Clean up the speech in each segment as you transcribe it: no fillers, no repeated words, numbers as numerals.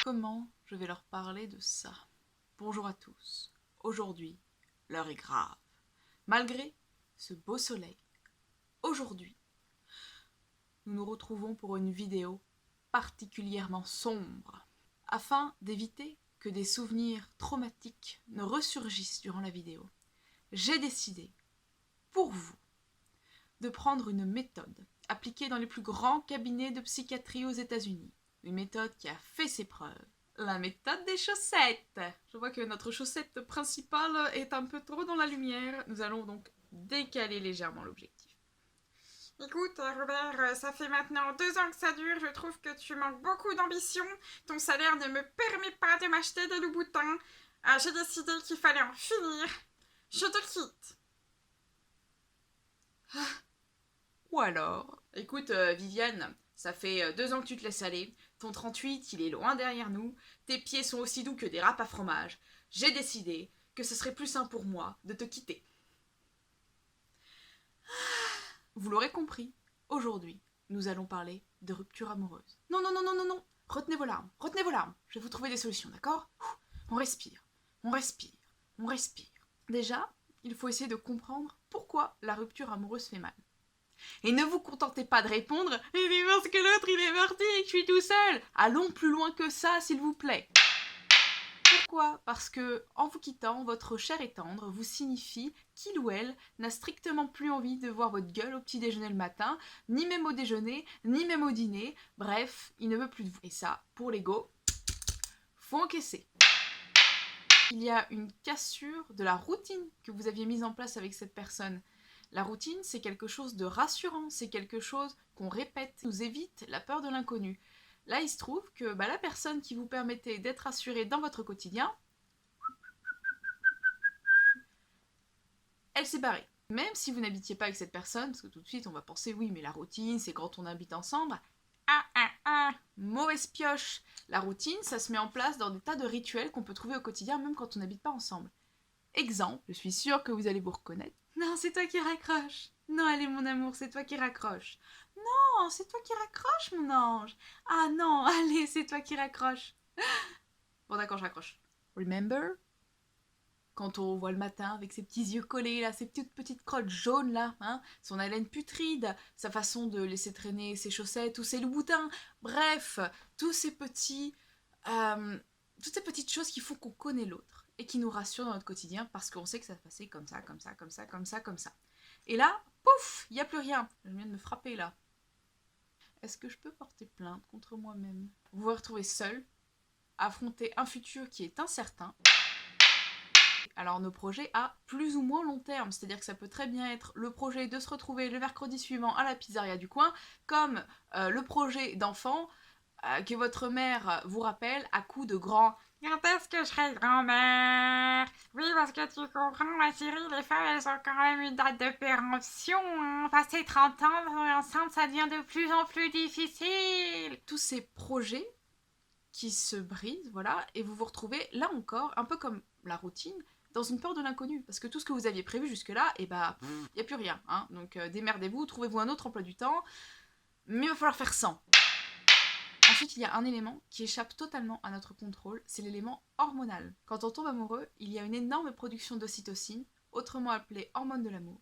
Comment je vais leur parler de ça? Bonjour à tous. Aujourd'hui, l'heure est grave. Malgré ce beau soleil, aujourd'hui, nous nous retrouvons pour une vidéo particulièrement sombre, afin d'éviter que des souvenirs traumatiques ne ressurgissent durant la vidéo. J'ai décidé, pour vous, de prendre une méthode appliquée dans les plus grands cabinets de psychiatrie aux États-Unis. Une méthode qui a fait ses preuves. La méthode des chaussettes. Je vois que notre chaussette principale est un peu trop dans la lumière. Nous allons donc décaler légèrement l'objectif. Écoute, Robert, ça fait maintenant 2 ans que ça dure, je trouve que tu manques beaucoup d'ambition. Ton salaire ne me permet pas de m'acheter des loups-boutins. J'ai décidé qu'il fallait en finir. Je te quitte. Ou alors, écoute Viviane, ça fait 2 ans que tu te laisses aller. Ton 38, il est loin derrière nous. Tes pieds sont aussi doux que des râpes à fromage. J'ai décidé que ce serait plus simple pour moi de te quitter. Vous l'aurez compris, aujourd'hui, nous allons parler de rupture amoureuse. Non, non, non, non, non, non. Retenez vos larmes, retenez vos larmes. Je vais vous trouver des solutions, d'accord? On respire, on respire, on respire. Déjà, il faut essayer de comprendre pourquoi la rupture amoureuse fait mal. Et ne vous contentez pas de répondre « C'est parce que l'autre il est parti et que je suis tout seul !» Allons plus loin que ça, s'il vous plaît. Pourquoi? Parce que, en vous quittant, votre cher et tendre vous signifie qu'il ou elle n'a strictement plus envie de voir votre gueule au petit déjeuner le matin, ni même au déjeuner, ni même au dîner. Bref, il ne veut plus de vous. Et ça, pour l'ego, faut encaisser. Il y a une cassure de la routine que vous aviez mise en place avec cette personne. La routine, c'est quelque chose de rassurant, c'est quelque chose qu'on répète, nous évite la peur de l'inconnu. Là, il se trouve que la personne qui vous permettait d'être rassuré dans votre quotidien, elle s'est barrée. Même si vous n'habitiez pas avec cette personne, parce que tout de suite on va penser oui, mais la routine, c'est quand on habite ensemble. Mauvaise pioche. La routine, ça se met en place dans des tas de rituels qu'on peut trouver au quotidien, même quand on n'habite pas ensemble. Exemple, je suis sûre que vous allez vous reconnaître. Non, c'est toi qui raccroche. Non, allez mon amour, c'est toi qui raccroche. Non, c'est toi qui raccroche, mon ange. Ah non, allez, c'est toi qui raccroche. Bon, d'accord, je raccroche. Remember? Quand on voit le matin avec ses petits yeux collés, là, ses petites crottes jaunes, là, hein, son haleine putride, sa façon de laisser traîner ses chaussettes ou ses loups-boutins, bref, toutes ces petites choses qui font qu'on connaît l'autre et qui nous rassurent dans notre quotidien parce qu'on sait que ça va passer comme ça, comme ça, comme ça, comme ça, comme ça. Et là, pouf, il n'y a plus rien. Je viens de me frapper, là. Est-ce que je peux porter plainte contre moi-même? Vous vous retrouvez seul, affronter un futur qui est incertain. Alors nos projets à plus ou moins long terme, c'est-à-dire que ça peut très bien être le projet de se retrouver le mercredi suivant à la pizzeria du coin, comme le projet d'enfant que votre mère vous rappelle à coups de grands « Quand est-ce que je serai grand-mère? Oui, parce que tu comprends, ma chérie, les femmes, elles ont quand même une date de péremption. Hein. Passer 30 ans ensemble, ça devient de plus en plus difficile. » Tous ces projets qui se brisent, voilà, et vous vous retrouvez là encore, un peu comme la routine, dans une peur de l'inconnu, parce que tout ce que vous aviez prévu jusque-là, il n'y a plus rien. Hein. Donc démerdez-vous, trouvez-vous un autre emploi du temps, mais il va falloir faire sans. Ensuite, il y a un élément qui échappe totalement à notre contrôle, c'est l'élément hormonal. Quand on tombe amoureux, il y a une énorme production d'ocytocine, autrement appelée hormone de l'amour,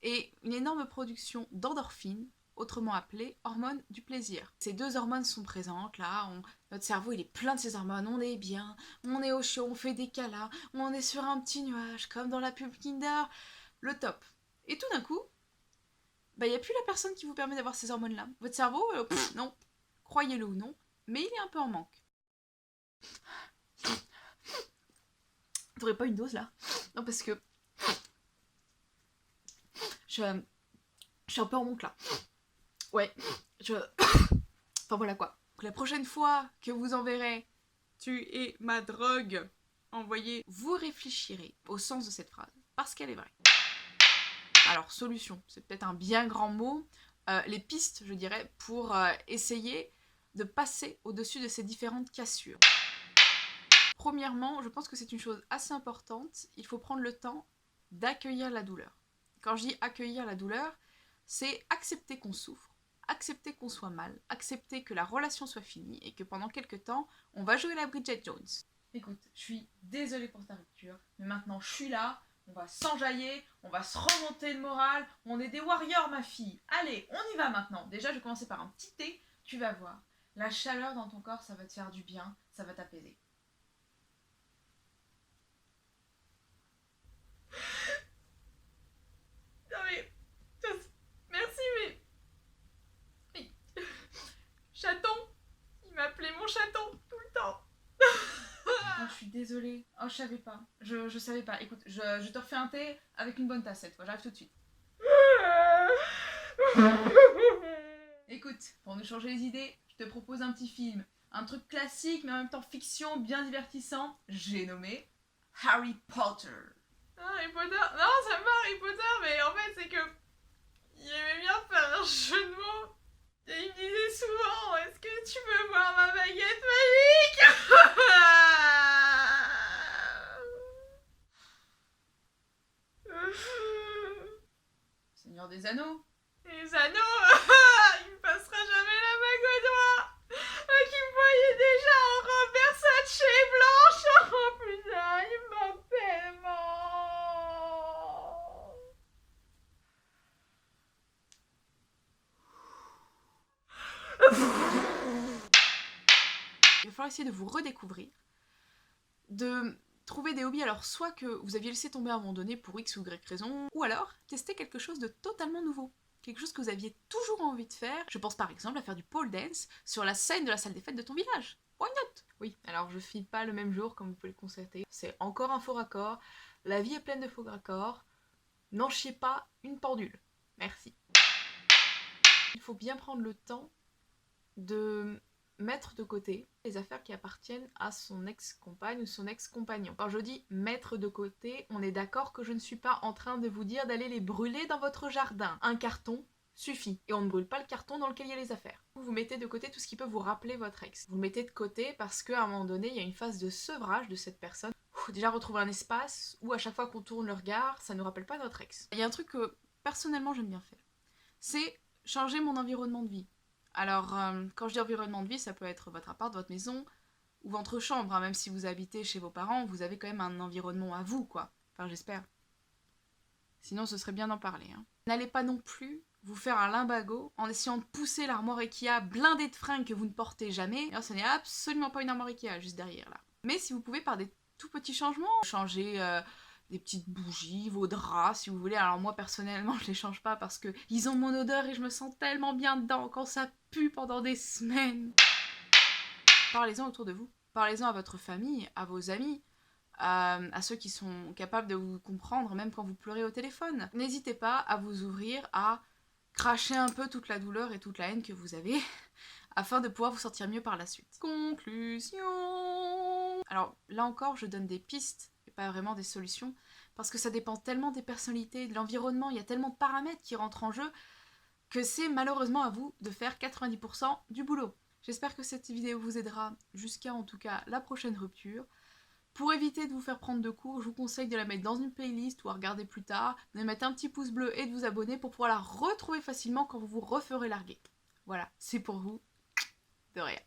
et une énorme production d'endorphine, autrement appelée hormone du plaisir. Ces deux hormones sont présentes, là, notre cerveau il est plein de ces hormones, on est bien, on est au chaud, on fait des câlins, on est sur un petit nuage, comme dans la pub Kinder, le top. Et tout d'un coup, il n'y a plus la personne qui vous permet d'avoir ces hormones-là. Votre cerveau, non, croyez-le ou non, mais il est un peu en manque. T'aurais pas une dose là? Non, parce que je suis un peu en manque là. Ouais, enfin voilà quoi. La prochaine fois que vous enverrez « Tu es ma drogue », envoyez « Vous réfléchirez » au sens de cette phrase, parce qu'elle est vraie. Alors, solution, c'est peut-être un bien grand mot. Les pistes, je dirais, pour essayer de passer au-dessus de ces différentes cassures. Premièrement, je pense que c'est une chose assez importante, il faut prendre le temps d'accueillir la douleur. Quand je dis accueillir la douleur, c'est accepter qu'on souffre, accepter qu'on soit mal, accepter que la relation soit finie et que pendant quelques temps, on va jouer la Bridget Jones. Écoute, je suis désolée pour ta rupture, mais maintenant je suis là, on va s'enjailler, on va se remonter le moral, on est des warriors ma fille. Allez, on y va maintenant. Déjà, je vais commencer par un petit thé, tu vas voir. La chaleur dans ton corps, ça va te faire du bien, ça va t'apaiser. Non mais, merci mais... Chaton, il m'appelait mon chaton tout le temps. Oh, je suis désolée. Oh, je savais pas. Je savais pas. Écoute, je te refais un thé avec une bonne tasse cette fois. J'arrive tout de suite. Écoute, pour nous changer les idées, je te propose un petit film. Un truc classique, mais en même temps fiction, bien divertissant. J'ai nommé Harry Potter. Harry Potter? Non, ça me va Harry Potter, mais en fait, c'est que... il aimait bien faire un jeu de mots. Et il me disait souvent, est-ce que tu veux voir ma baguette magique? Seigneur des Anneaux. Les anneaux. Il me passera jamais la bague au doigt. Moi qui me voyais déjà en robe Versace blanche. Oh putain, il me manque tellement. Il va falloir essayer de vous redécouvrir, de trouver des hobbies, alors soit que vous aviez laissé tomber à un moment donné pour X ou Y raison, ou alors tester quelque chose de totalement nouveau. Quelque chose que vous aviez toujours envie de faire. Je pense par exemple à faire du pole dance sur la scène de la salle des fêtes de ton village. Why not? Oui, alors je file pas le même jour comme vous pouvez le constater. C'est encore un faux raccord. La vie est pleine de faux raccords. N'en chiez pas une pendule. Merci. Il faut bien prendre le temps de mettre de côté les affaires qui appartiennent à son ex-compagne ou son ex-compagnon. Quand je dis mettre de côté, on est d'accord que je ne suis pas en train de vous dire d'aller les brûler dans votre jardin. Un carton suffit. Et on ne brûle pas le carton dans lequel il y a les affaires. Vous mettez de côté tout ce qui peut vous rappeler votre ex. Vous le mettez de côté parce qu'à un moment donné, il y a une phase de sevrage de cette personne. Déjà retrouver un espace où à chaque fois qu'on tourne le regard, ça ne nous rappelle pas notre ex. Il y a un truc que personnellement j'aime bien faire. C'est changer mon environnement de vie. Alors, quand je dis environnement de vie, ça peut être votre appart, votre maison ou votre chambre. Hein. Même si vous habitez chez vos parents, vous avez quand même un environnement à vous, quoi. Enfin, j'espère. Sinon, ce serait bien d'en parler. Hein. N'allez pas non plus vous faire un limbago en essayant de pousser l'armoire Ikea blindée de fringues que vous ne portez jamais. Alors, ce n'est absolument pas une armoire Ikea, juste derrière, là. Mais si vous pouvez, par des tout petits changements, changer... des petites bougies, vos draps si vous voulez. Alors moi personnellement je les change pas parce que ils ont mon odeur et je me sens tellement bien dedans quand ça pue pendant des semaines. Parlez-en autour de vous. Parlez-en à votre famille, à vos amis, à ceux qui sont capables de vous comprendre même quand vous pleurez au téléphone. N'hésitez pas à vous ouvrir, à cracher un peu toute la douleur et toute la haine que vous avez afin de pouvoir vous sentir mieux par la suite. Conclusion. Alors là encore je donne des pistes pas vraiment des solutions, parce que ça dépend tellement des personnalités, de l'environnement, il y a tellement de paramètres qui rentrent en jeu, que c'est malheureusement à vous de faire 90% du boulot. J'espère que cette vidéo vous aidera jusqu'à en tout cas la prochaine rupture. Pour éviter de vous faire prendre de cours, je vous conseille de la mettre dans une playlist ou à regarder plus tard, de mettre un petit pouce bleu et de vous abonner pour pouvoir la retrouver facilement quand vous vous referez larguer. Voilà, c'est pour vous. De rien.